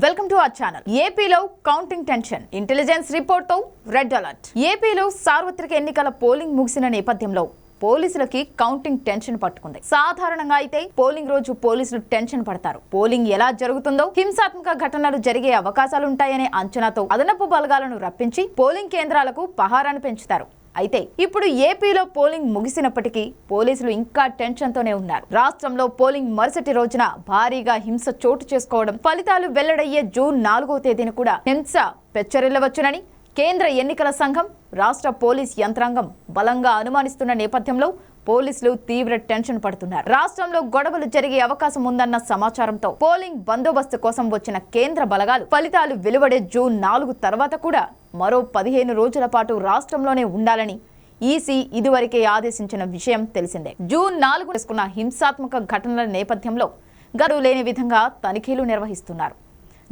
Welcome to our channel. ఏపీలో counting tension, intelligence report తో red alert. ఏపీలో సార్వత్రిక ఎన్నికల పోలింగ్ ముగిసిన నేపథ్యంలో పోలీసులకి కౌంటింగ్ టెన్షన్ పట్టుకుంది. సాధారణంగా అయితే పోలింగ్ రోజు పోలీసులు టెన్షన్ పడతారు. పోలింగ్ ఎలా జరుగుతుందో, హింసాత్మక ఘటనలు జరిగే అవకాశాలుంటాయనే అంచనాతో అదనపు బలగాలను రప్పించి పోలింగ్ కేంద్రాలకు పహారాను పెంచుతారు. అయితే ఇప్పుడు ఏపీలో పోలింగ్ ముగిసినప్పటికీ పోలీసులు ఇంకా టెన్షన్ తోనే ఉన్నారు. రాష్ట్రంలో పోలింగ్ మరుసటి రోజున భారీగా హింస చోటు చేసుకోవడం, ఫలితాలు వెల్లడయ్యే జూన్ 4వ తేదీన కూడా హింస పెచ్చరిల్లవచ్చునని కేంద్ర ఎన్నికల సంఘం, రాష్ట్ర పోలీస్ యంత్రాంగం బలంగా అనుమానిస్తున్న నేపథ్యంలో పోలీసులు తీవ్ర టెన్షన్ పడుతున్నారు. రాష్ట్రంలో గొడవలు జరిగే అవకాశం ఉందన్న సమాచారంతో పోలింగ్ బందోబస్తు కోసం వచ్చిన కేంద్ర బలగాలు ఫలితాలు వెలువడే జూన్ 4 తర్వాత కూడా మరో 15 రోజుల పాటు రాష్ట్రంలోనే ఉండాలని ఈసీ ఇదివరకే ఆదేశించిన విషయం తెలిసిందే. జూన్ 4 చేసుకున్న హింసాత్మక ఘటనల నేపథ్యంలో గడువు లేని విధంగా తనిఖీలు నిర్వహిస్తున్నారు.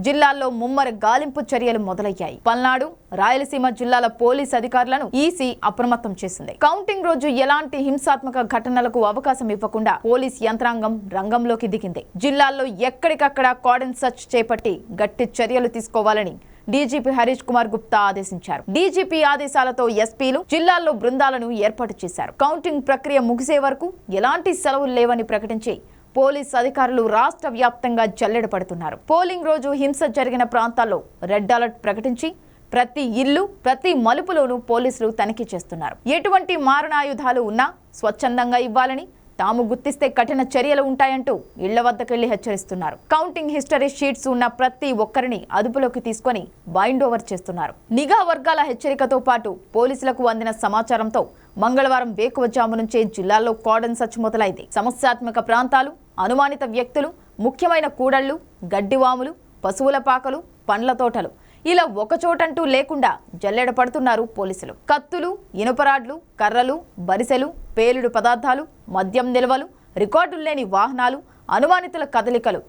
జిల్లాల్లో ముమ్మర గాలింపు చర్యలు మొదలయ్యాయి. పల్నాడు, రాయలసీమ జిల్లాల పోలీస్ అధికారులను ఈసీ అప్రమత్తం చేసింది. కౌంటింగ్ రోజు ఎలాంటి హింసాత్మక ఘటనలకు అవకాశం ఇవ్వకుండా పోలీస్ యంత్రాంగం రంగంలోకి దిగింది. జిల్లాల్లో ఎక్కడికక్కడ కార్డన్ సెర్చ్ చేపట్టి గట్టి చర్యలు తీసుకోవాలని డీజీపీ హరీష్ కుమార్ గుప్తా ఆదేశించారు. డీజీపీ ఆదేశాలతో ఎస్పీలు జిల్లాల్లో బృందాలను ఏర్పాటు చేశారు. కౌంటింగ్ ప్రక్రియ ముగిసే వరకు ఎలాంటి సెలవులు లేవని ప్రకటించి పోలీస్ అధికారులు రాష్ట్ర వ్యాప్తంగా జల్లెడ పడుతున్నారు. పోలింగ్ రోజు హింస జరిగిన ప్రాంతాల్లో రెడ్ అలర్ట్ ప్రకటించి ప్రతి ఇల్లు, ప్రతి మలుపులోనూ పోలీసులు తనిఖీ చేస్తున్నారు. ఎటువంటి మారణాయుధాలు ఉన్నా స్వచ్ఛందంగా ఇవ్వాలని, తాము గుర్తిస్తే కఠిన చర్యలు ఉంటాయంటూ ఇళ్ల వద్దకెళ్లి హెచ్చరిస్తున్నారు. కౌంటింగ్ హిస్టరీ షీట్స్ ఉన్న ప్రతి ఒక్కరిని అదుపులోకి తీసుకొని బైండ్ ఓవర్ చేస్తున్నారు. నిఘా వర్గాల హెచ్చరికతో పాటు పోలీసులకు అందిన సమాచారంతో మంగళవారం వేకువజాము నుంచే జిల్లాల్లో కార్డన్ సెర్చ్ మొదలైంది. సమస్యాత్మక ప్రాంతాలు, అనుమానిత వ్యక్తులు, ముఖ్యమైన కూడళ్లు, గడ్డివాములు, పశువుల పాకలు, పండ్ల తోటలు ఇలా ఒకచోటంటూ లేకుండా జల్లెడ పడుతున్నారు పోలీసులు. కత్తులు, ఇనుపరాడ్లు, కర్రలు, బరిసెలు, పేలుడు పదార్థాలు, మద్యం నిల్వలు, రికార్డులు లేని వాహనాలు, అనుమానితుల కదలికలు